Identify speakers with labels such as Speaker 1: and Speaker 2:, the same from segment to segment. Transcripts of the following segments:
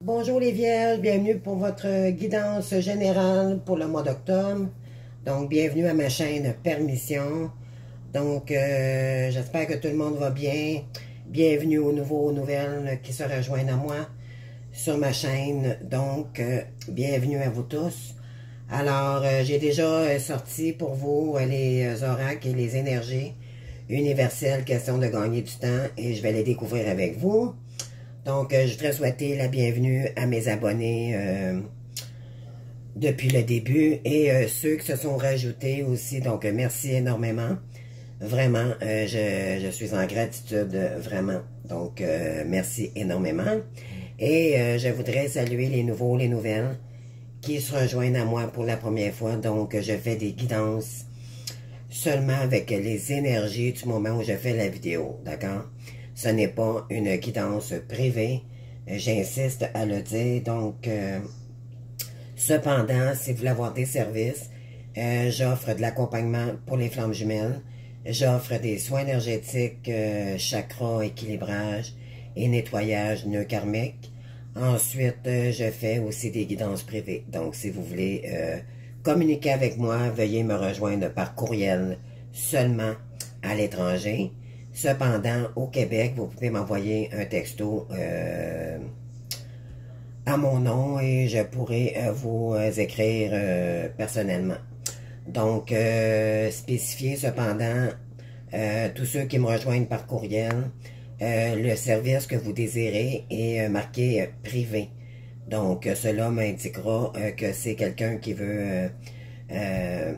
Speaker 1: Bonjour les Vierges, bienvenue pour votre guidance générale pour le mois d'octobre. Donc, bienvenue à ma chaîne Permission. Donc, j'espère que tout le monde va bien. Bienvenue aux nouveaux nouvelles qui se rejoignent à moi sur ma chaîne. Donc, bienvenue à vous tous. Alors, j'ai déjà sorti pour vous les oracles et les énergies universelles, question de gagner du temps, et je vais les découvrir avec vous. Donc, je voudrais souhaiter la bienvenue à mes abonnés depuis le début et ceux qui se sont rajoutés aussi. Donc, merci énormément. Vraiment, je suis en gratitude, vraiment. Donc, merci énormément. Et je voudrais saluer les nouveaux, les nouvelles qui se rejoignent à moi pour la première fois. Donc, je fais des guidances seulement avec les énergies du moment où je fais la vidéo, d'accord? Ce n'est pas une guidance privée, j'insiste à le dire. Donc, cependant, si vous voulez avoir des services, j'offre de l'accompagnement pour les flammes jumelles, j'offre des soins énergétiques, chakras, équilibrage et nettoyage nœud karmique. Ensuite, je fais aussi des guidances privées. Donc, si vous voulez communiquer avec moi, veuillez me rejoindre par courriel seulement à l'étranger. Cependant, au Québec, vous pouvez m'envoyer un texto à mon nom et je pourrai vous écrire personnellement. Donc, spécifiez cependant tous ceux qui me rejoignent par courriel, le service que vous désirez est marqué privé. Donc, cela m'indiquera que c'est quelqu'un qui veut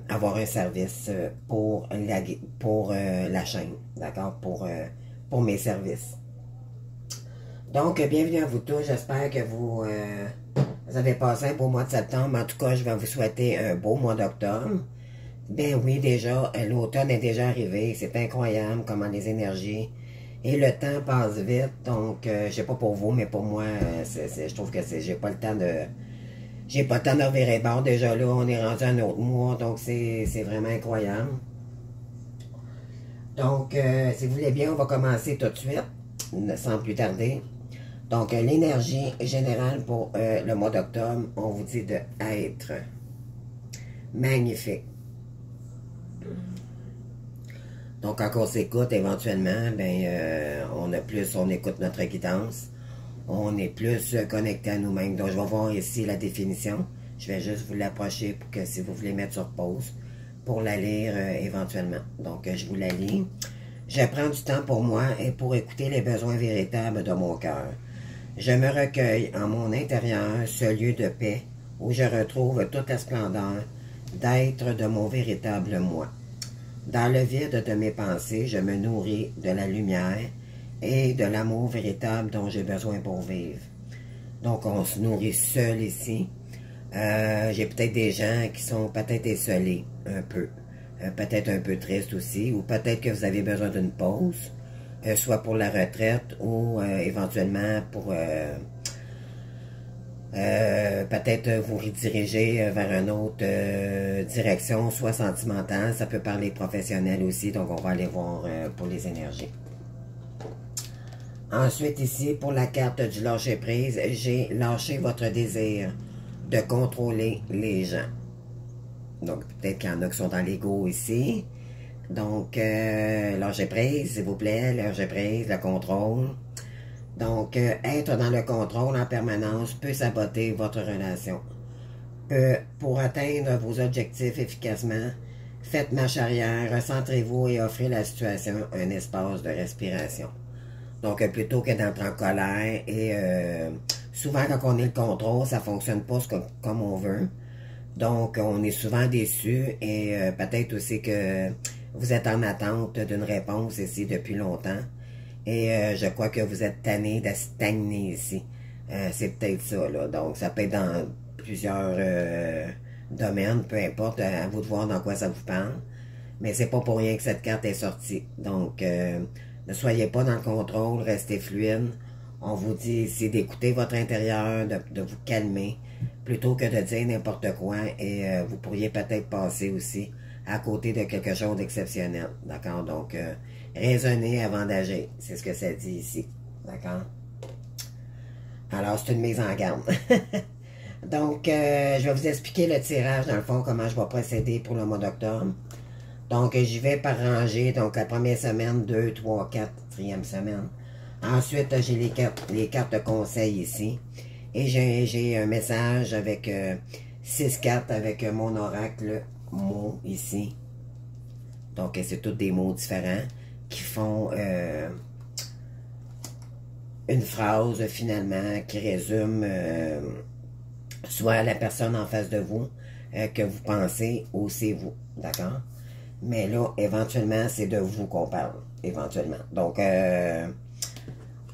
Speaker 1: avoir un service pour la chaîne, d'accord, pour mes services. Donc, bienvenue à vous tous, j'espère que vous avez passé un beau mois de septembre. En tout cas, je vais vous souhaiter un beau mois d'octobre. Ben oui, déjà, l'automne est déjà arrivé, c'est incroyable comment les énergies et le temps passe vite. Donc, je sais pas pour vous, mais pour moi, je trouve que j'ai pas le temps de... J'ai pas le temps de revirer bord. Déjà là, on est rendu à un autre mois, donc c'est vraiment incroyable. Donc, si vous voulez bien, on va commencer tout de suite, sans plus tarder. Donc, l'énergie générale pour le mois d'octobre, on vous dit de être magnifique. Donc, quand on s'écoute, éventuellement, ben, on écoute notre guidance. On est plus connecté à nous-mêmes. Donc, je vais voir ici la définition. Je vais juste vous l'approcher pour que si vous voulez mettre sur pause, pour la lire éventuellement. Donc, je vous la lis. Je prends du temps pour moi et pour écouter les besoins véritables de mon cœur. Je me recueille en mon intérieur, ce lieu de paix où je retrouve toute la splendeur d'être de mon véritable moi. Dans le vide de mes pensées, je me nourris de la lumière et de l'amour véritable dont j'ai besoin pour vivre. Donc, on se nourrit seul ici. J'ai peut-être des gens qui sont peut-être isolés un peu, peut-être un peu tristes aussi, ou peut-être que vous avez besoin d'une pause, soit pour la retraite ou éventuellement pour peut-être vous rediriger vers une autre direction, soit sentimentale, ça peut parler professionnel aussi, donc on va aller voir pour les énergies. Ensuite, ici, pour la carte du lâcher-prise, j'ai lâché votre désir de contrôler les gens. Donc, peut-être qu'il y en a qui sont dans l'ego ici. Donc, lâcher-prise, s'il vous plaît, lâcher-prise, le contrôle. Donc, être dans le contrôle en permanence peut saboter votre relation. Pour atteindre vos objectifs efficacement, faites marche arrière, recentrez-vous et offrez la situation un espace de respiration. Donc, plutôt que d'entrer en colère, et souvent, quand on est le contrôle, ça ne fonctionne pas comme on veut. Donc, on est souvent déçu et peut-être aussi que vous êtes en attente d'une réponse ici depuis longtemps. Et je crois que vous êtes tanné de stagner ici. C'est peut-être ça, là. Donc, ça peut être dans plusieurs domaines, peu importe, à vous de voir dans quoi ça vous parle. Mais c'est pas pour rien que cette carte est sortie. Donc, ne soyez pas dans le contrôle, restez fluide. On vous dit ici d'écouter votre intérieur, de vous calmer, plutôt que de dire n'importe quoi. Et vous pourriez peut-être passer aussi à côté de quelque chose d'exceptionnel. D'accord? Donc, raisonnez avant d'agir. C'est ce que ça dit ici. D'accord? Alors, c'est une mise en garde. Donc, je vais vous expliquer le tirage, dans le fond, comment je vais procéder pour le mois d'octobre. Donc, j'y vais par rangée. Donc, la première semaine, 2, 3, 4, quatrième semaine. Ensuite, j'ai les cartes de conseil ici. Et j'ai un message avec 6 cartes avec mon oracle mot ici. Donc, c'est tous des mots différents qui font une phrase, finalement, qui résume soit la personne en face de vous que vous pensez ou c'est vous. D'accord? Mais là, éventuellement, c'est de vous qu'on parle. Éventuellement. Donc,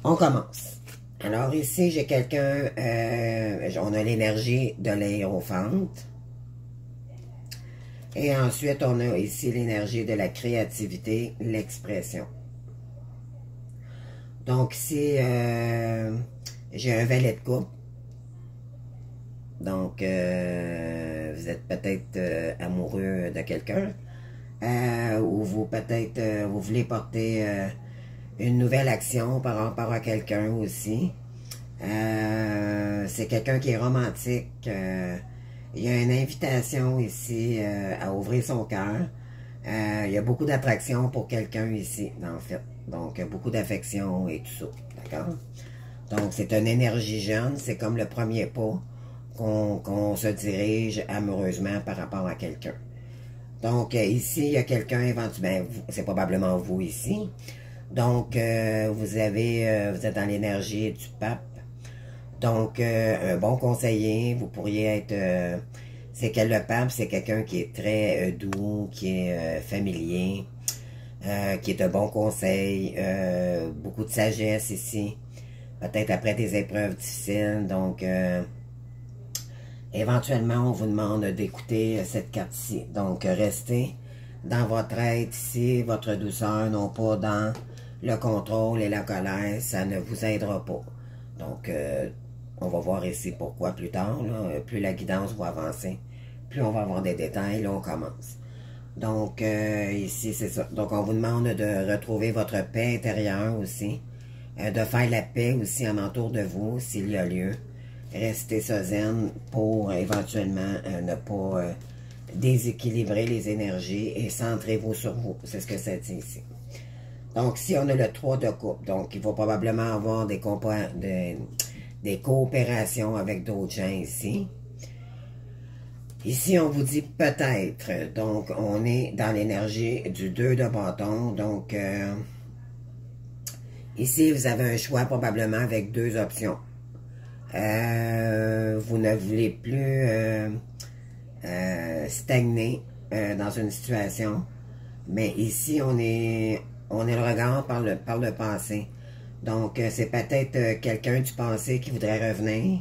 Speaker 1: on commence. Alors ici, j'ai quelqu'un, on a l'énergie de l'aérophante. Et ensuite, on a ici l'énergie de la créativité, l'expression. Donc ici, j'ai un valet de coupe. Donc, vous êtes peut-être amoureux de quelqu'un. Ou vous peut-être, vous voulez porter une nouvelle action par rapport à quelqu'un aussi. C'est quelqu'un qui est romantique. Il y a une invitation ici à ouvrir son cœur. Il y a beaucoup d'attraction pour quelqu'un ici, en fait. Donc, beaucoup d'affection et tout ça. D'accord? Donc, c'est une énergie jeune. C'est comme le premier pas qu'on se dirige amoureusement par rapport à quelqu'un. Donc, ici, il y a quelqu'un éventuellement, c'est probablement vous ici. Donc, vous êtes dans l'énergie du pape. Donc, un bon conseiller, vous pourriez être... c'est que le pape, c'est quelqu'un qui est très doux, qui est familier, qui est de bons conseils, beaucoup de sagesse ici. Peut-être après des épreuves difficiles. Donc, éventuellement, on vous demande d'écouter cette carte-ci. Donc, restez dans votre être ici, votre douceur, non pas dans le contrôle et la colère. Ça ne vous aidera pas. Donc, on va voir ici pourquoi plus tard. Là, plus la guidance va avancer, plus on va avoir des détails. Là, on commence. Donc, ici, c'est ça. Donc, on vous demande de retrouver votre paix intérieure aussi. De faire la paix aussi en entour de vous, s'il y a lieu. Restez zen pour éventuellement ne pas déséquilibrer les énergies et centrez-vous sur vous. C'est ce que ça dit ici. Donc, si on a le 3 de coupe, donc il va probablement avoir des coopérations avec d'autres gens ici. Ici, on vous dit peut-être. Donc, on est dans l'énergie du 2 de bâton. Donc, ici, vous avez un choix probablement avec 2 options. Vous ne voulez plus stagner dans une situation. Mais ici, on est le regard par le passé. Donc, c'est peut-être quelqu'un du passé qui voudrait revenir.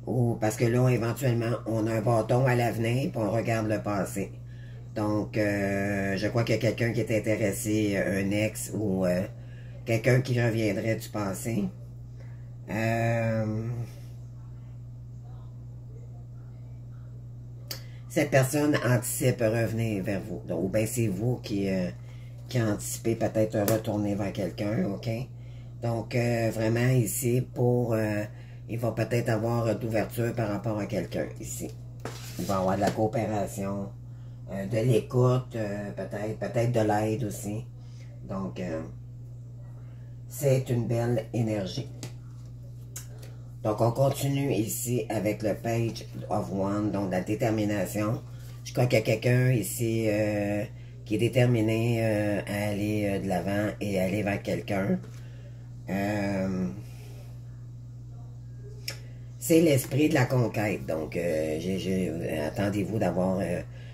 Speaker 1: Ou parce que là, éventuellement, on a un bâton à l'avenir puis on regarde le passé. Donc, je crois qu'il y a quelqu'un qui est intéressé, un ex ou quelqu'un qui reviendrait du passé. Cette personne anticipe revenir vers vous. Donc, ou bien c'est vous qui anticipez peut-être retourner vers quelqu'un, OK? Donc, vraiment ici, il va peut-être avoir d'ouverture par rapport à quelqu'un ici. Il va y avoir de la coopération, de l'écoute, peut-être de l'aide aussi. Donc, c'est une belle énergie. Donc, on continue ici avec le Page of Wands, donc la détermination. Je crois qu'il y a quelqu'un ici qui est déterminé à aller de l'avant et aller vers quelqu'un. C'est l'esprit de la conquête. Donc, attendez-vous d'avoir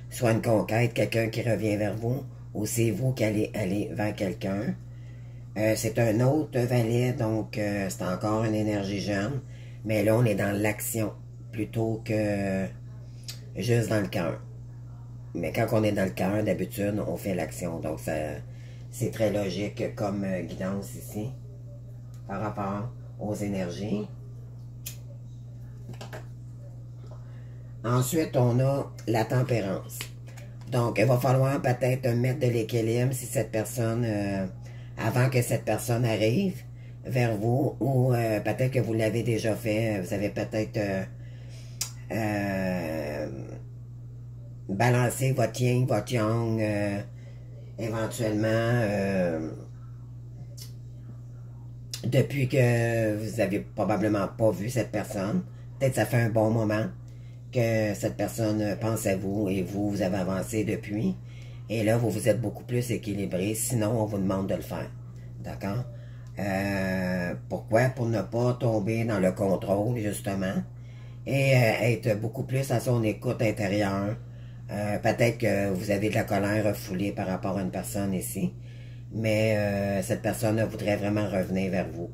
Speaker 1: soit une conquête, quelqu'un qui revient vers vous, ou c'est vous qui allez aller vers quelqu'un. C'est un autre valet, donc c'est encore une énergie jeune. Mais là, on est dans l'action plutôt que juste dans le cœur. Mais quand on est dans le cœur, d'habitude, on fait l'action. Donc, c'est très logique comme guidance ici par rapport aux énergies. Ensuite, on a la tempérance. Donc, il va falloir peut-être mettre de l'équilibre si cette personne, avant que cette personne arrive, vers vous, ou peut-être que vous l'avez déjà fait, vous avez peut-être balancé votre yin, votre yang, éventuellement, depuis que vous avez probablement pas vu cette personne. Peut-être que ça fait un bon moment que cette personne pense à vous et vous, vous avez avancé depuis. Et là, vous vous êtes beaucoup plus équilibré. Sinon, on vous demande de le faire. D'accord? Pourquoi? Pour ne pas tomber dans le contrôle, justement. Et être beaucoup plus à son écoute intérieure. Peut-être que vous avez de la colère refoulée par rapport à une personne ici. Mais cette personne voudrait vraiment revenir vers vous.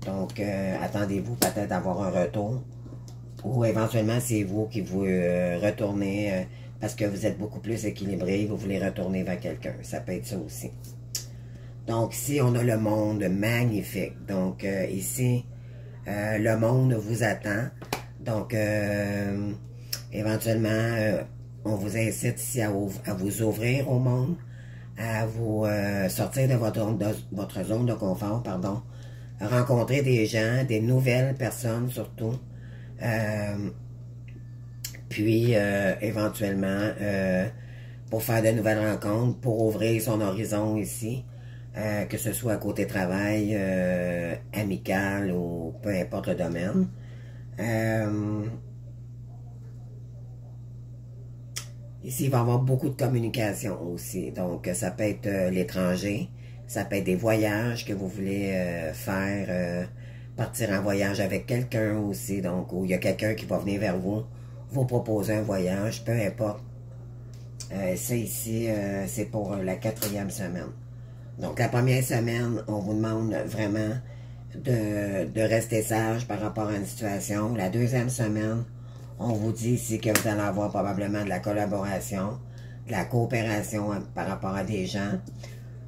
Speaker 1: Donc, attendez-vous peut-être d'avoir un retour. Ou éventuellement, c'est vous qui vous retournez parce que vous êtes beaucoup plus équilibré, vous voulez retourner vers quelqu'un. Ça peut être ça aussi. Donc, ici, on a le monde magnifique. Donc, ici, le monde vous attend. Donc, éventuellement, on vous incite ici à vous ouvrir au monde, à vous sortir de votre zone de confort, pardon, rencontrer des gens, des nouvelles personnes surtout, puis éventuellement pour faire de nouvelles rencontres, pour ouvrir son horizon ici, que ce soit côté travail, amical ou peu importe le domaine. Ici, il va y avoir beaucoup de communication aussi. Donc, ça peut être l'étranger, ça peut être des voyages que vous voulez faire, partir en voyage avec quelqu'un aussi. Donc, où il y a quelqu'un qui va venir vers vous, vous proposer un voyage, peu importe. Ça ici, c'est pour la 4e semaine. Donc, la première semaine, on vous demande vraiment de rester sage par rapport à une situation. La 2e semaine, on vous dit ici que vous allez avoir probablement de la collaboration, de la coopération par rapport à des gens.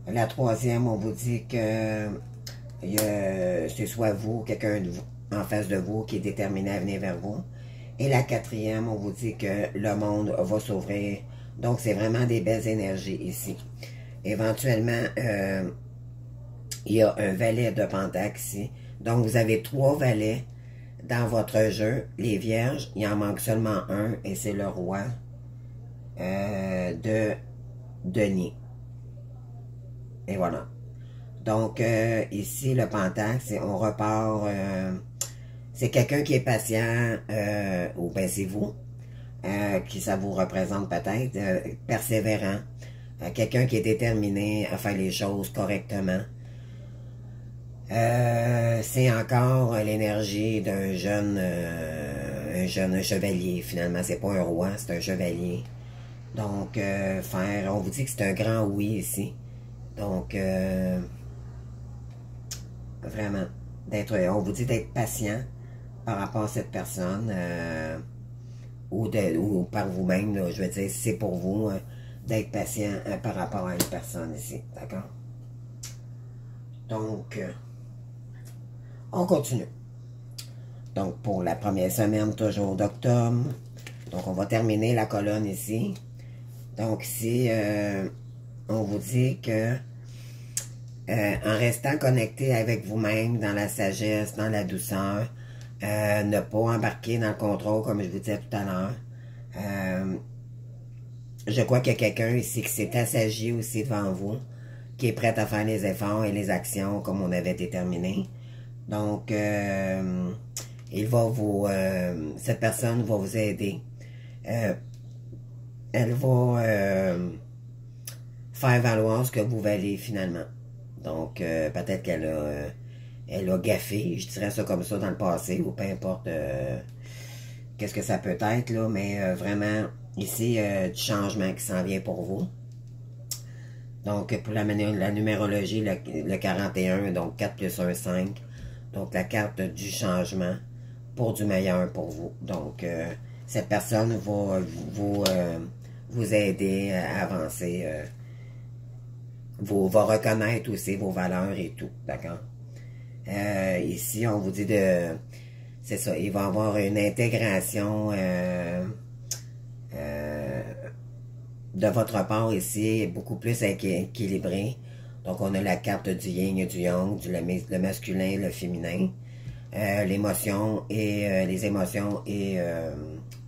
Speaker 1: La 3e, on vous dit que c'est soit vous, quelqu'un en face de vous qui est déterminé à venir vers vous. Et la 4e, on vous dit que le monde va s'ouvrir. Donc, c'est vraiment des belles énergies ici. Éventuellement, il y a un valet de pentacle ici. Donc, vous avez 3 valets dans votre jeu. Les vierges, il en manque seulement un, et c'est le roi de denier. Et voilà. Donc, ici, le pentacle, on repart... c'est quelqu'un qui est patient, ou ben c'est vous, qui ça vous représente peut-être, persévérant. Quelqu'un qui est déterminé à faire les choses correctement. C'est encore l'énergie d'un jeune, un chevalier, finalement. C'est pas un roi, c'est un chevalier. Donc, on vous dit que c'est un grand oui ici. Donc, vraiment, on vous dit d'être patient par rapport à cette personne, ou par vous-même, je veux dire, c'est pour vous, d'être patient par rapport à une personne ici, d'accord? Donc, on continue. Donc, pour la première semaine, toujours d'octobre. Donc, on va terminer la colonne ici. Donc, ici, on vous dit que en restant connecté avec vous-même, dans la sagesse, dans la douceur, ne pas embarquer dans le contrôle, comme je vous disais tout à l'heure. Je crois qu'il y a quelqu'un ici qui s'est assagi aussi devant vous, qui est prêt à faire les efforts et les actions comme on avait déterminé. Donc, il va vous... cette personne va vous aider. Elle va faire valoir ce que vous valez finalement. Donc, peut-être qu'elle a... elle a gaffé, je dirais ça comme ça dans le passé, ou peu importe qu'est-ce que ça peut être, là, mais vraiment, ici, du changement qui s'en vient pour vous. Donc, pour la numérologie, le 41, donc 4 plus 1, 5. Donc, la carte du changement pour du meilleur pour vous. Donc, cette personne va vous aider à avancer, va reconnaître aussi vos valeurs et tout, d'accord? Ici, on vous dit de... C'est ça, il va y avoir une intégration de votre part ici, beaucoup plus équilibrée. Donc, on a la carte du yin et du yang, le masculin, le féminin, l'émotion et les émotions et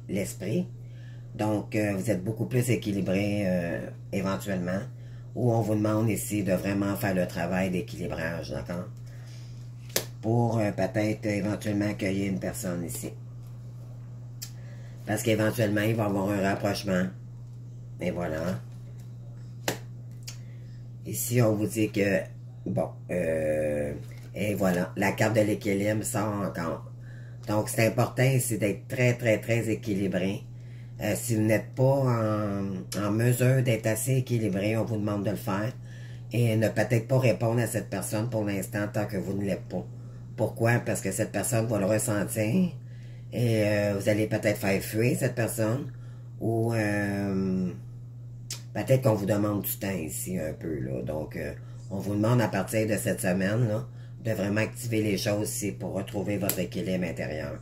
Speaker 1: l'esprit. Donc, vous êtes beaucoup plus équilibré éventuellement. Ou on vous demande ici de vraiment faire le travail d'équilibrage, d'accord? Pour peut-être éventuellement accueillir une personne ici. Parce qu'éventuellement, il va y avoir un rapprochement. Et voilà. Ici, on vous dit que, bon, et voilà, la carte de l'équilibre sort encore. Donc, c'est important ici d'être très, très, très équilibré. Si vous n'êtes pas en mesure d'être assez équilibré, on vous demande de le faire. Et ne peut-être pas répondre à cette personne pour l'instant tant que vous ne l'êtes pas. Pourquoi? Parce que cette personne va le ressentir. Et vous allez peut-être faire fuir cette personne. Ou peut-être qu'on vous demande du temps ici un peu. Là. Donc, on vous demande à partir de cette semaine là, de vraiment activer les choses ici pour retrouver votre équilibre intérieur.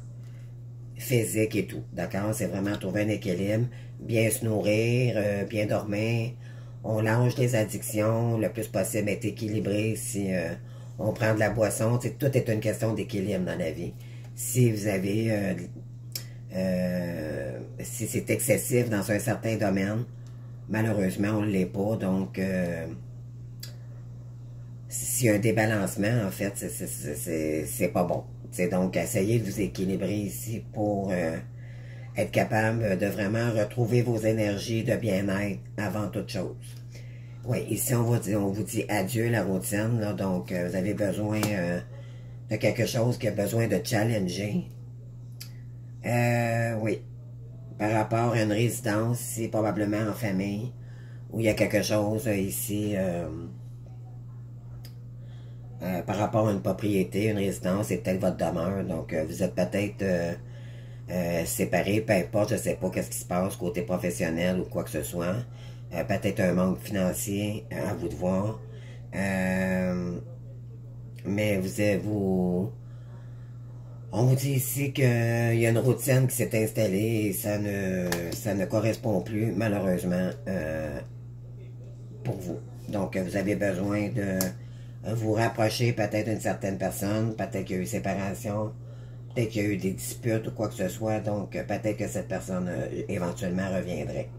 Speaker 1: Physique et tout, d'accord? C'est vraiment trouver un équilibre, bien se nourrir, bien dormir. On lâche les addictions, le plus possible être équilibré. Si on prend de la boisson, tout est une question d'équilibre dans la vie. Si vous avez, si c'est excessif dans un certain domaine, malheureusement, on ne l'est pas. Donc, s'il y a un débalancement, en fait, c'est pas bon. C'est donc essayez de vous équilibrer ici pour être capable de vraiment retrouver vos énergies de bien-être avant toute chose. Oui, ici on vous dit adieu la routine, là, donc vous avez besoin de quelque chose qui a besoin de challenger. Oui, par rapport à une résidence, ici, probablement en famille, où il y a quelque chose ici... par rapport à une propriété, une résidence, c'est peut-être votre demeure. Donc, vous êtes peut-être séparés, peu importe, je ne sais pas qu'est-ce qui se passe côté professionnel ou quoi que ce soit. Peut-être un manque financier, à vous de voir. Mais on vous dit ici qu'il y a une routine qui s'est installée et ça ne correspond plus, malheureusement, pour vous. Donc, vous avez besoin de vous rapprocher peut-être d'une certaine personne, peut-être qu'il y a eu séparation, peut-être qu'il y a eu des disputes ou quoi que ce soit, donc peut-être que cette personne éventuellement reviendrait.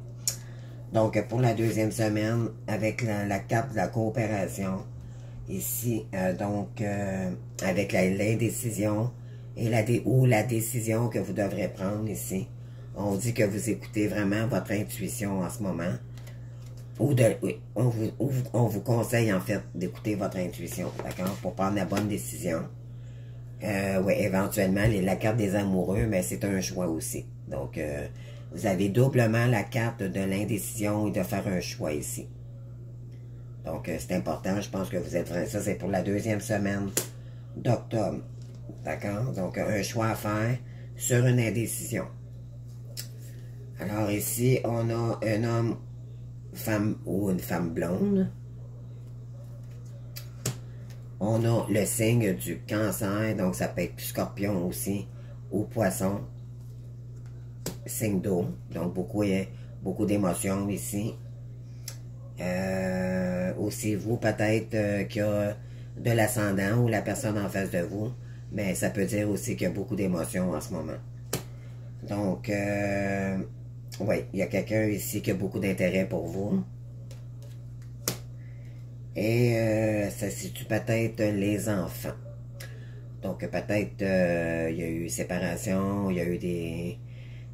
Speaker 1: Donc pour la deuxième semaine, avec la carte de la coopération, ici, avec l'indécision et la décision que vous devrez prendre ici, on dit que vous écoutez vraiment votre intuition en ce moment. Oui, on vous conseille en fait d'écouter votre intuition, d'accord, pour prendre la bonne décision. Oui, éventuellement, la carte des amoureux, mais c'est un choix aussi. Donc, vous avez doublement la carte de l'indécision et de faire un choix ici. Donc, c'est important, je pense que vous êtes... Ça, c'est pour la deuxième semaine d'octobre, d'accord? Donc, un choix à faire sur une indécision. Alors ici, on a un homme femme ou une femme blonde. On a le signe du cancer, donc ça peut être scorpion aussi, ou poisson. Signe d'eau, donc beaucoup d'émotions ici. Aussi vous peut-être qu'il y a de l'ascendant ou la personne en face de vous, mais ça peut dire aussi qu'il y a beaucoup d'émotions en ce moment. Donc, oui, il y a quelqu'un ici qui a beaucoup d'intérêt pour vous. Et ça situe peut-être les enfants. Donc peut-être il y a eu séparation, il y a eu des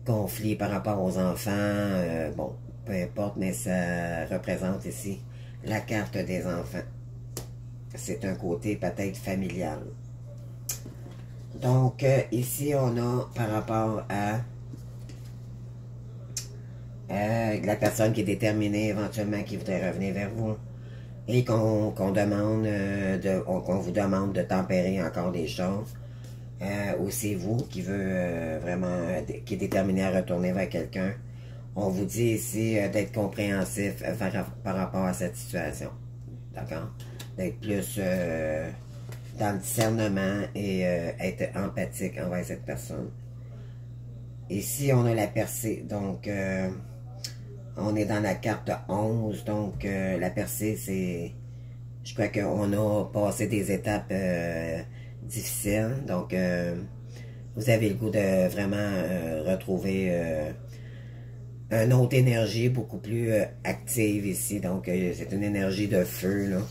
Speaker 1: conflits par rapport aux enfants. Bon, peu importe, mais ça représente ici la carte des enfants. C'est un côté peut-être familial. Donc ici on a par rapport à la personne qui est déterminée éventuellement qui voudrait revenir vers vous et qu'on demande qu'on vous demande de tempérer encore des choses, ou c'est vous qui veut vraiment qui est déterminé à retourner vers quelqu'un. On vous dit ici d'être compréhensif par rapport à cette situation, d'accord, d'être plus dans le discernement et être empathique envers cette personne. Ici on a la percée, donc on est dans la carte 11, donc la percée, c'est Je crois qu'on a passé des étapes difficiles. Donc, vous avez le goût de vraiment retrouver une autre énergie beaucoup plus active ici. Donc, c'est une énergie de feu, là.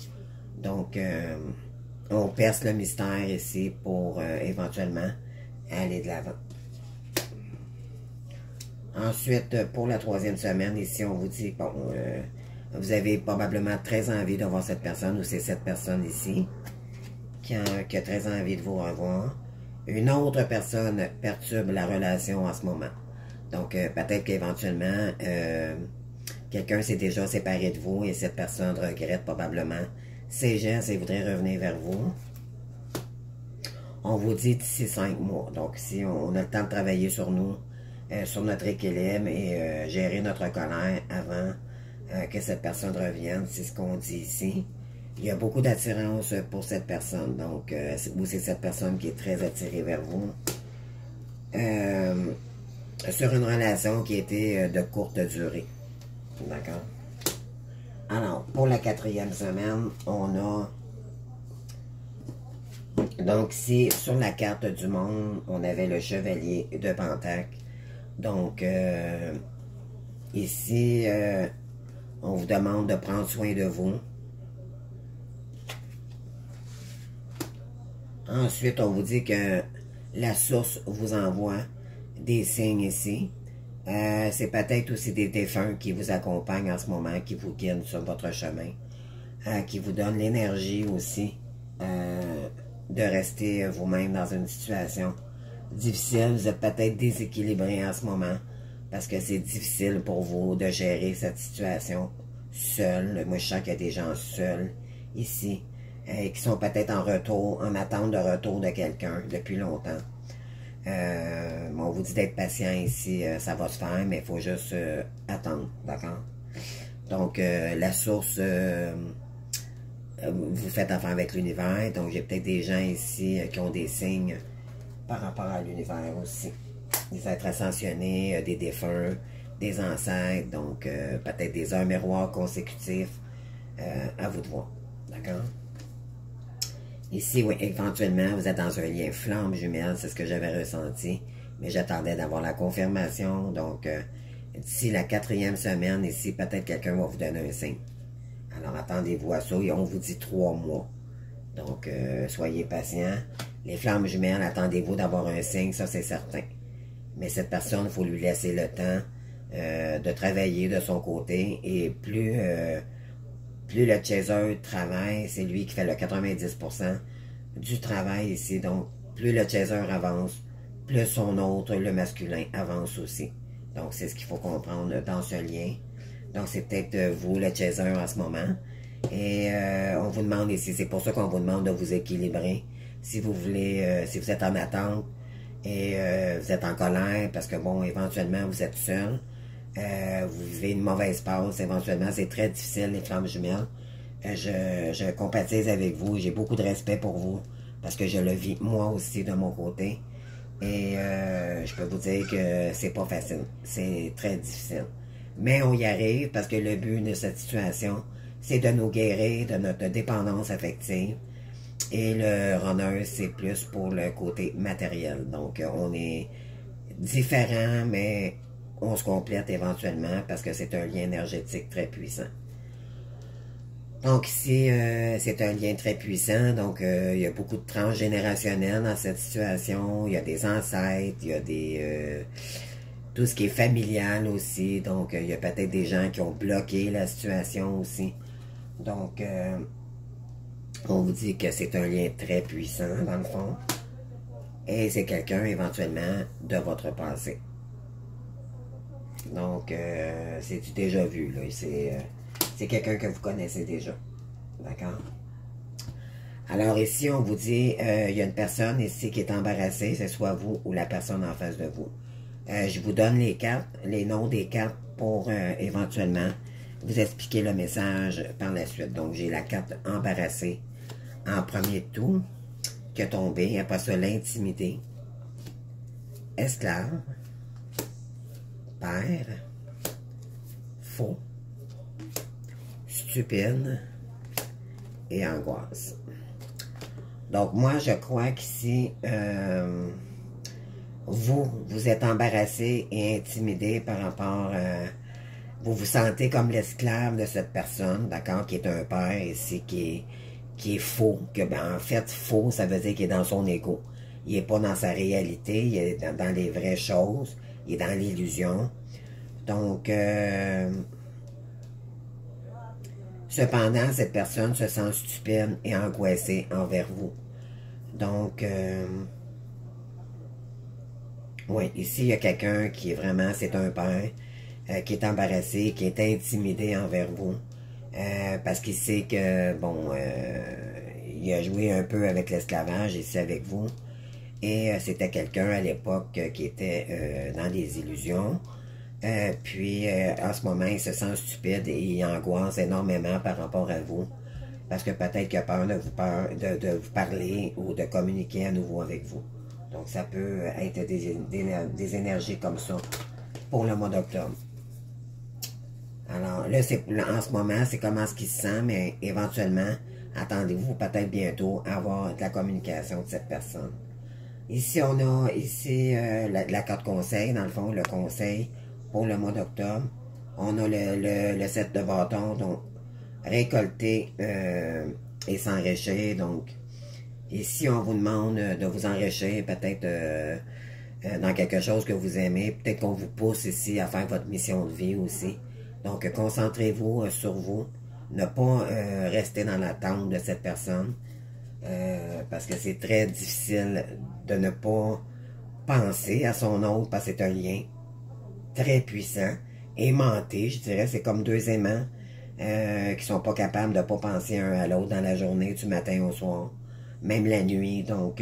Speaker 1: Donc, on perce le mystère ici pour éventuellement aller de l'avant. Ensuite, pour la 3e semaine, ici, on vous dit, bon, vous avez probablement très envie de voir cette personne, ou c'est cette personne ici, qui a très envie de vous revoir. Une autre personne perturbe la relation en ce moment. Donc, peut-être qu'éventuellement, quelqu'un s'est déjà séparé de vous et cette personne regrette probablement ses gestes et voudrait revenir vers vous. On vous dit d'ici 5 mois. Donc, si on a le temps de travailler sur nous, sur notre équilibre et gérer notre colère avant que cette personne revienne, c'est ce qu'on dit ici. Il y a beaucoup d'attirance pour cette personne. Donc, c'est cette personne qui est très attirée vers vous. Sur une relation qui était de courte durée. D'accord? Alors, pour la 4e semaine, on a... Donc, ici, sur la carte du monde, on avait le chevalier de Pentacle. Donc, ici, on vous demande de prendre soin de vous. Ensuite, on vous dit que la source vous envoie des signes ici. C'est peut-être aussi des défunts qui vous accompagnent en ce moment, qui vous guident sur votre chemin, qui vous donnent l'énergie aussi de rester vous-même dans une situation difficile. Vous êtes peut-être déséquilibré en ce moment parce que c'est difficile pour vous de gérer cette situation seul. Moi, je sens qu'il y a des gens seuls ici qui sont peut-être en retour, en attente de retour de quelqu'un depuis longtemps. On vous dit d'être patient ici, ça va se faire, mais il faut juste attendre, d'accord? Donc, la source, vous faites affaire avec l'univers, donc j'ai peut-être des gens ici qui ont des signes par rapport à l'univers aussi. Des êtres ascensionnés, des défunts, des ancêtres, donc peut-être des heures miroirs consécutifs, à vous de voir, d'accord? Ici, oui, éventuellement, vous êtes dans un lien flamme jumelle, c'est ce que j'avais ressenti, mais j'attendais d'avoir la confirmation, donc d'ici la 4e semaine, ici, peut-être quelqu'un va vous donner un signe. Alors, attendez-vous à ça, et on vous dit 3 mois. Donc, soyez patients. Les flammes jumelles, attendez-vous d'avoir un signe, ça c'est certain. Mais cette personne, il faut lui laisser le temps de travailler de son côté, et plus le chaser travaille, c'est lui qui fait le 90% du travail ici. Donc, plus le chaser avance, plus son autre, le masculin, avance aussi. Donc, c'est ce qu'il faut comprendre dans ce lien. Donc, c'est peut-être vous, le chaser, en ce moment. Et on vous demande ici, c'est pour ça qu'on vous demande de vous équilibrer. Si vous voulez, si vous êtes en attente et vous êtes en colère, parce que bon, éventuellement, vous êtes seul. Vous vivez une mauvaise passe, éventuellement, c'est très difficile, les flammes jumelles. Je compatis avec vous, j'ai beaucoup de respect pour vous, parce que je le vis moi aussi de mon côté. Et je peux vous dire que c'est pas facile, c'est très difficile. Mais on y arrive, parce que le but de cette situation, c'est de nous guérir de notre dépendance affective. Et le runner, c'est plus pour le côté matériel. Donc, on est différent, mais on se complète éventuellement parce que c'est un lien énergétique très puissant. Donc ici, c'est un lien très puissant, donc il y a beaucoup de transgénérationnel dans cette situation, il y a des ancêtres, il y a des tout ce qui est familial aussi, donc il y a peut-être des gens qui ont bloqué la situation aussi. Donc, on vous dit que c'est un lien très puissant, dans le fond, et c'est quelqu'un éventuellement de votre passé. Donc, c'est du déjà vu, là. C'est quelqu'un que vous connaissez déjà. D'accord? Alors ici, on vous dit, il y a une personne ici qui est embarrassée, c'est soit vous ou la personne en face de vous. Je vous donne les cartes, les noms des cartes pour éventuellement vous expliquer le message par la suite. Donc, j'ai la carte embarrassée en premier tour qui a tombé. Après ça, l'intimité, esclave, père, faux, stupide et angoisse. Donc, moi, je crois qu'ici, vous êtes embarrassé et intimidé par rapport à... Vous vous sentez comme l'esclave de cette personne, d'accord, qui est un père ici, qui est faux. Que, ben, en fait, faux, ça veut dire qu'il est dans son ego. Il n'est pas dans sa réalité, il est dans les vraies choses, il est dans l'illusion. Donc, cependant, cette personne se sent stupide et angoissée envers vous. Donc, oui, ici, il y a quelqu'un qui est vraiment, c'est un père, qui est embarrassé, qui est intimidé envers vous, parce qu'il sait que, bon, il a joué un peu avec l'esclavage ici avec vous, et c'était quelqu'un à l'époque qui était dans des illusions, puis en ce moment, il se sent stupide et il angoisse énormément par rapport à vous, parce que peut-être qu'il a peur de vous parler ou de communiquer à nouveau avec vous. Donc, ça peut être des énergies comme ça pour le mois d'octobre. Alors, là, en ce moment, c'est comment ce qu'il se sent, mais éventuellement, attendez-vous peut-être bientôt à avoir de la communication de cette personne. Ici, on a ici la carte conseil, dans le fond, le conseil pour le mois d'octobre. On a le 7 de bâton, donc récolter et s'enrichir. Donc, ici, on vous demande de vous enrichir peut-être dans quelque chose que vous aimez. Peut-être qu'on vous pousse ici à faire votre mission de vie aussi. Donc, concentrez-vous sur vous. Ne pas rester dans l'attente de cette personne. Parce que c'est très difficile de ne pas penser à son autre, parce que c'est un lien très puissant. Aimanté, je dirais, c'est comme deux aimants qui sont pas capables de ne pas penser un à l'autre dans la journée, du matin au soir, même la nuit. Donc,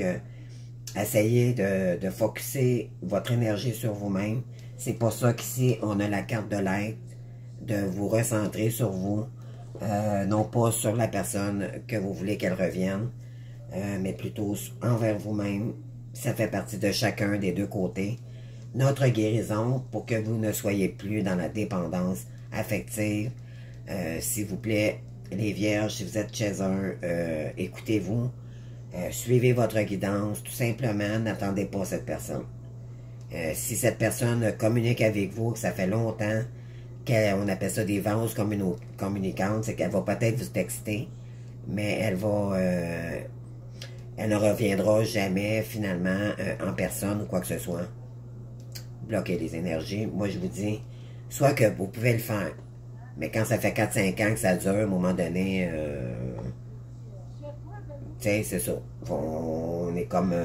Speaker 1: essayez de focusser votre énergie sur vous-même. C'est pour ça qu'ici, on a la carte de l'être, de vous recentrer sur vous, non pas sur la personne que vous voulez qu'elle revienne, mais plutôt envers vous-même. Ça fait partie de chacun des deux côtés. Notre guérison, pour que vous ne soyez plus dans la dépendance affective. S'il vous plaît, les vierges, si vous êtes chez un, écoutez-vous, suivez votre guidance, tout simplement, n'attendez pas cette personne. Si cette personne communique avec vous, que ça fait longtemps, on appelle ça des vases communicantes, c'est qu'elle va peut-être vous texter, mais elle ne reviendra jamais finalement en personne ou quoi que ce soit. Bloquer les énergies. Moi, je vous dis, soit que vous pouvez le faire, mais quand ça fait 4-5 ans que ça dure, à un moment donné, tu sais, c'est ça. On est comme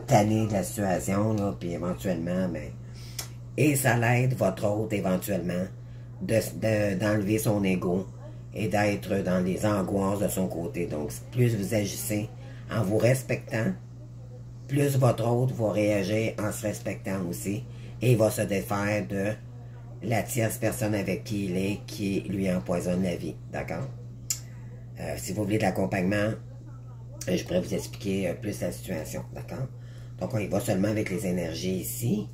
Speaker 1: tanné de la situation, là, puis éventuellement, mais... Et ça l'aide, votre hôte, éventuellement, d'enlever son ego et d'être dans les angoisses de son côté. Donc, plus vous agissez en vous respectant, plus votre hôte va réagir en se respectant aussi, et il va se défaire de la tierce personne avec qui il est, qui lui empoisonne la vie, d'accord? Si vous voulez de l'accompagnement, je pourrais vous expliquer plus la situation, d'accord? Donc, on y va seulement avec les énergies ici.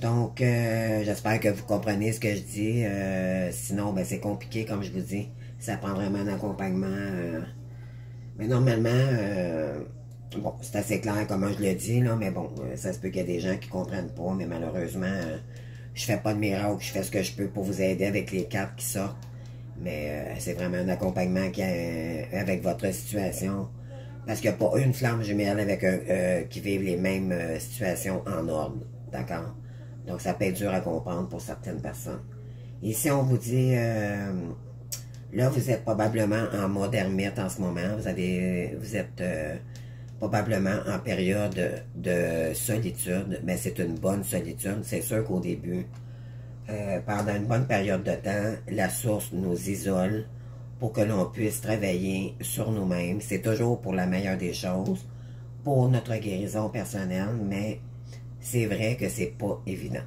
Speaker 1: Donc, j'espère que vous comprenez ce que je dis. Sinon, ben, c'est compliqué, comme je vous dis. Ça prend vraiment un accompagnement. Mais normalement, bon, c'est assez clair comment je le dis, là, mais bon, ça se peut qu'il y ait des gens qui ne comprennent pas, mais malheureusement, je fais pas de miracle, je fais ce que je peux pour vous aider avec les cartes qui sortent. Mais c'est vraiment un accompagnement avec votre situation. Parce qu'il n'y a pas une flamme jumelle avec qui vivent les mêmes situations en ordre. D'accord? Donc, ça peut être dur à comprendre pour certaines personnes. Ici, on vous dit, là, vous êtes probablement en mode ermite en ce moment. Vous êtes probablement en période de solitude. Mais c'est une bonne solitude. C'est sûr qu'au début, pendant une bonne période de temps, la source nous isole pour que l'on puisse travailler sur nous-mêmes. C'est toujours pour la meilleure des choses, pour notre guérison personnelle, mais c'est vrai que c'est pas évident.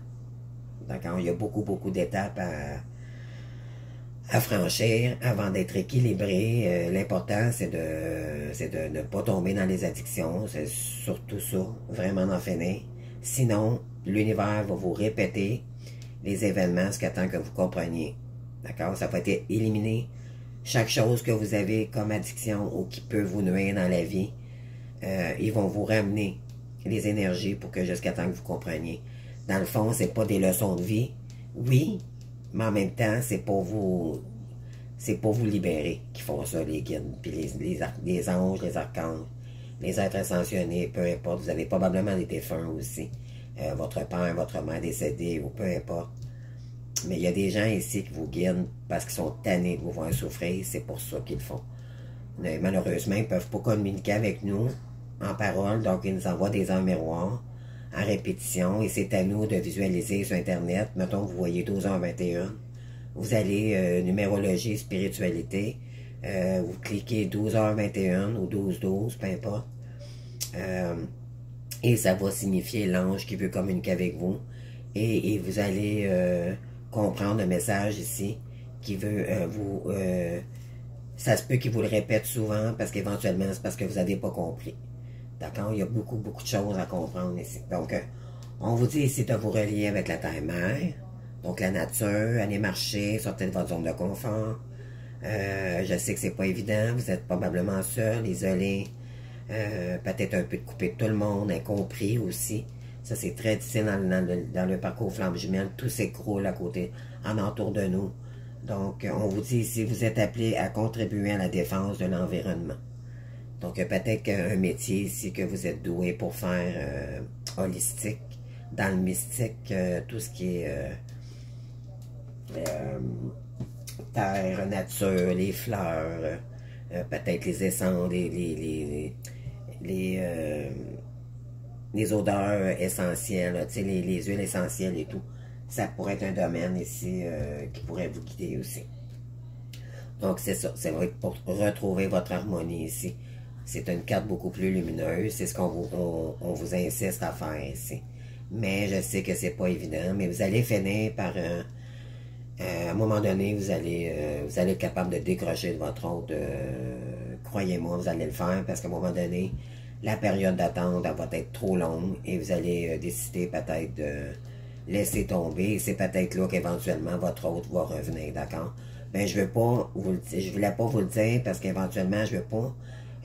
Speaker 1: D'accord? Il y a beaucoup d'étapes à franchir avant d'être équilibré. L'important, c'est de ne pas tomber dans les addictions. C'est surtout ça, vraiment d'en finir. Sinon, l'univers va vous répéter les événements jusqu'à temps que vous compreniez. D'accord? Ça va être éliminé chaque chose que vous avez comme addiction ou qui peut vous nuire dans la vie, ils vont vous ramener les énergies pour que jusqu'à temps que vous compreniez. Dans le fond, c'est pas des leçons de vie, oui, mais en même temps, c'est pour vous libérer qu'ils font ça, les guides, puis les anges, les archanges, les êtres ascensionnés, peu importe, vous avez probablement des défunts aussi, votre père, votre mère décédée, ou peu importe. Mais il y a des gens ici qui vous guident parce qu'ils sont tannés de vous voir souffrir, c'est pour ça qu'ils le font. Mais malheureusement, ils ne peuvent pas communiquer avec nous en parole, donc ils nous envoient des heures miroirs en répétition, et c'est à nous de visualiser sur Internet. Mettons que vous voyez 12h21, vous allez numérologie, spiritualité, vous cliquez 12h21 ou 12h12, peu importe, et ça va signifier l'ange qui veut communiquer avec vous, et vous allez comprendre le message ici qui veut ça se peut qu'il vous le répète souvent parce qu'éventuellement c'est parce que vous n'avez pas compris. D'accord? Il y a beaucoup de choses à comprendre ici. Donc, on vous dit ici de vous relier avec la terre-mère, donc la nature, aller marcher, sortir de votre zone de confort. Je sais que c'est pas évident, vous êtes probablement seul, isolé, peut-être un peu coupé de tout le monde, incompris aussi. Ça, c'est très difficile dans le parcours flamme jumelle. Tout s'écroule à côté, en entour de nous. Donc, on vous dit ici, vous êtes appelé à contribuer à la défense de l'environnement. Donc, peut-être qu'un métier ici que vous êtes doué pour faire holistique, dans le mystique, tout ce qui est terre, nature, les fleurs, peut-être les essences, les odeurs essentielles, les huiles essentielles et tout. Ça pourrait être un domaine ici qui pourrait vous guider aussi. Donc c'est ça, c'est vrai pour retrouver votre harmonie ici. C'est une carte beaucoup plus lumineuse, c'est ce qu'on vous insiste à faire ici. Mais je sais que c'est pas évident, mais vous allez finir par... à un moment donné, vous allez être capable de décrocher de votre autre. Croyez-moi, vous allez le faire parce qu'à un moment donné, la période d'attente va être trop longue et vous allez décider peut-être de laisser tomber. Et c'est peut-être là qu'éventuellement votre autre va revenir, d'accord? Ben, je voulais pas vous le dire parce qu'éventuellement, je veux pas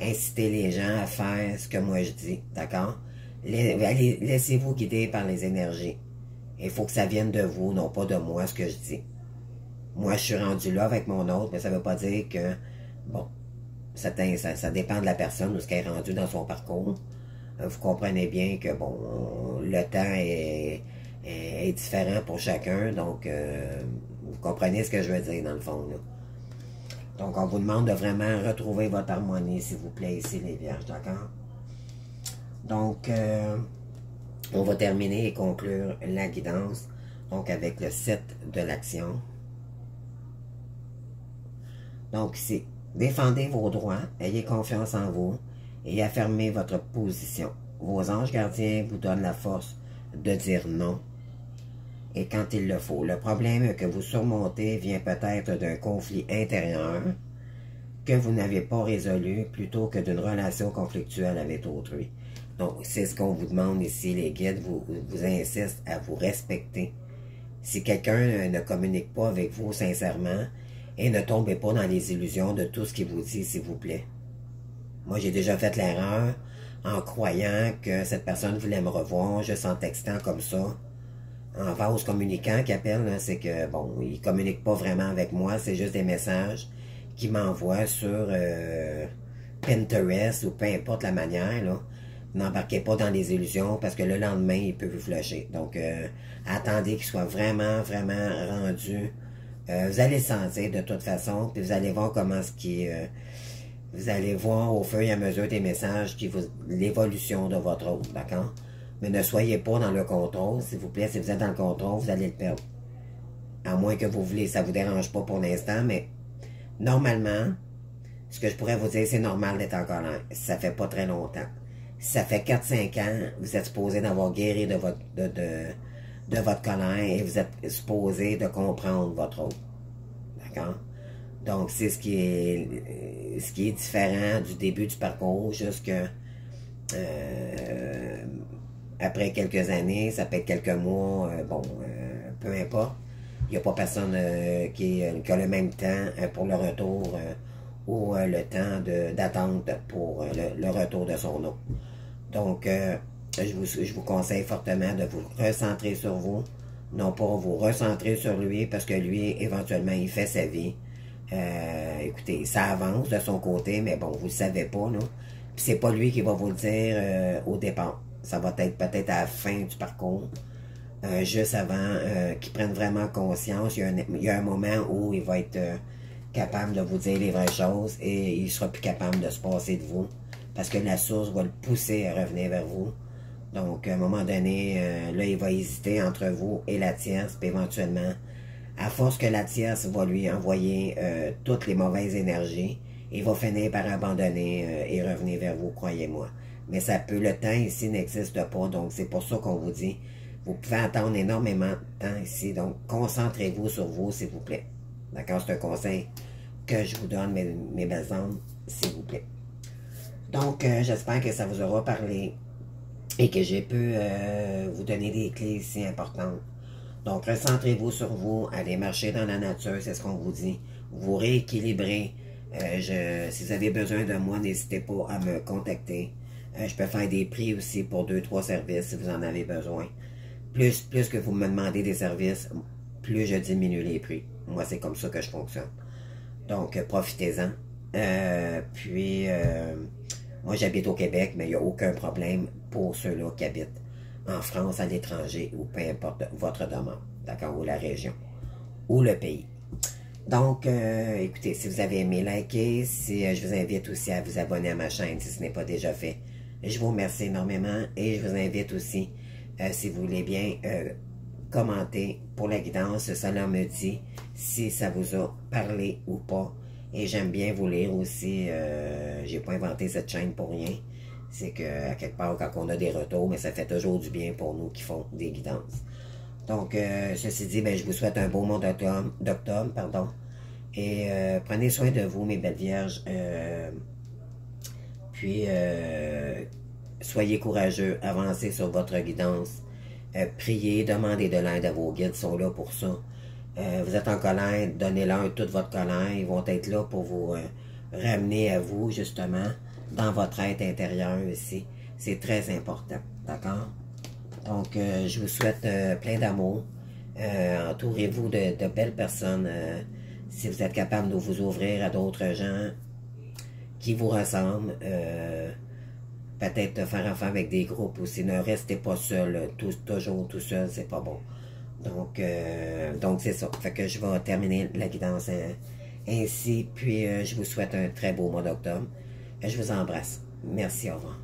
Speaker 1: inciter les gens à faire ce que moi je dis, d'accord? Laissez-vous guider par les énergies. Il faut que ça vienne de vous, non pas de moi, ce que je dis. Moi, je suis rendu là avec mon autre, mais ça veut pas dire que, bon, ça dépend de la personne, de ce qu'elle est rendue dans son parcours. Vous comprenez bien que, bon, le temps est différent pour chacun, donc vous comprenez ce que je veux dire dans le fond, là. Donc, on vous demande de vraiment retrouver votre harmonie, s'il vous plaît, ici, les vierges, d'accord? Donc, on va terminer et conclure la guidance, donc avec le 7 de l'action. Donc, ici, défendez vos droits, ayez confiance en vous et affirmez votre position. Vos anges gardiens vous donnent la force de dire non et quand il le faut. Le problème que vous surmontez vient peut-être d'un conflit intérieur que vous n'avez pas résolu plutôt que d'une relation conflictuelle avec autrui. Donc, c'est ce qu'on vous demande ici, les guides vous insistent à vous respecter. Si quelqu'un ne communique pas avec vous sincèrement, et ne tombez pas dans les illusions de tout ce qu'il vous dit, s'il vous plaît. Moi, j'ai déjà fait l'erreur en croyant que cette personne voulait me revoir, juste en textant comme ça. En vase communicant qui appelle, c'est que, bon, il communique pas vraiment avec moi, c'est juste des messages qu'il m'envoie sur Pinterest ou peu importe la manière, là. N'embarquez pas dans les illusions parce que le lendemain, il peut vous flusher. Donc, attendez qu'il soit vraiment rendu. Vous allez le sentir de toute façon, puis vous allez voir comment ce qui vous allez voir au fur et à mesure des messages l'évolution de votre autre, d'accord? Mais ne soyez pas dans le contrôle, s'il vous plaît. Si vous êtes dans le contrôle, vous allez le perdre. À moins que vous voulez, ça vous dérange pas pour l'instant, mais normalement, ce que je pourrais vous dire, c'est normal d'être en colère. Ça fait pas très longtemps. Si ça fait 4-5 ans, vous êtes supposé d'avoir guéri de votre colère et vous êtes supposé de comprendre votre autre. D'accord? Donc, c'est ce qui est différent du début du parcours jusque après quelques années, ça peut être quelques mois, peu importe. n'y a pas personne qui a le même temps pour le retour ou le temps d'attente pour le retour de son eau. Donc, je vous conseille fortement de vous recentrer sur vous, non pas vous recentrer sur lui, parce que lui, éventuellement, il fait sa vie. Écoutez, ça avance de son côté, mais bon, vous le savez pas, là. Puis c'est pas lui qui va vous le dire au départ. Ça va être peut-être à la fin du parcours. Juste avant qu'il prenne vraiment conscience, il y a un moment où il va être capable de vous dire les vraies choses et il sera plus capable de se passer de vous parce que la source va le pousser à revenir vers vous. Donc, à un moment donné, là, il va hésiter entre vous et la tierce, puis éventuellement, à force que la tierce va lui envoyer toutes les mauvaises énergies, il va finir par abandonner et revenir vers vous, croyez-moi. Mais ça peut, le temps ici n'existe pas, donc c'est pour ça qu'on vous dit, vous pouvez attendre énormément de temps ici, donc concentrez-vous sur vous, s'il vous plaît. D'accord, c'est un conseil que je vous donne, mes belles âmes, s'il vous plaît. Donc, j'espère que ça vous aura parlé et que j'ai pu vous donner des clés ici importantes. Donc, recentrez-vous sur vous, allez marcher dans la nature, c'est ce qu'on vous dit. Vous rééquilibrez. Si vous avez besoin de moi, n'hésitez pas à me contacter. Je peux faire des prix aussi pour 2-3 services si vous en avez besoin. Plus que vous me demandez des services, plus je diminue les prix. Moi, c'est comme ça que je fonctionne. Donc, profitez-en. Moi, j'habite au Québec, mais il n'y a aucun problème pour ceux-là qui habitent en France, à l'étranger, ou peu importe votre demande, d'accord, ou la région, ou le pays. Donc, écoutez, si vous avez aimé, likez, je vous invite aussi à vous abonner à ma chaîne si ce n'est pas déjà fait. Je vous remercie énormément et je vous invite aussi, si vous voulez bien, commenter pour la guidance, ça leur me dit si ça vous a parlé ou pas. Et j'aime bien vous lire aussi, j'ai pas inventé cette chaîne pour rien. C'est que, à quelque part, quand on a des retours, mais ça fait toujours du bien pour nous qui font des guidances. Donc, ceci dit, ben, je vous souhaite un beau mois d'octobre, pardon. Et prenez soin de vous, mes belles vierges. Soyez courageux, avancez sur votre guidance. Priez, demandez de l'aide à vos guides, ils sont là pour ça. Vous êtes en colère, donnez-leur toute votre colère. Ils vont être là pour vous ramener à vous, justement, dans votre être intérieur ici. C'est très important, d'accord? Donc, je vous souhaite plein d'amour. Entourez-vous de belles personnes. Si vous êtes capable de vous ouvrir à d'autres gens qui vous ressemblent, peut-être faire affaire avec des groupes aussi. Ne restez pas seul, toujours tout seul, c'est pas bon. Donc c'est ça. Fait que je vais terminer la guidance ainsi. Puis je vous souhaite un très beau mois d'octobre. Je vous embrasse. Merci, au revoir.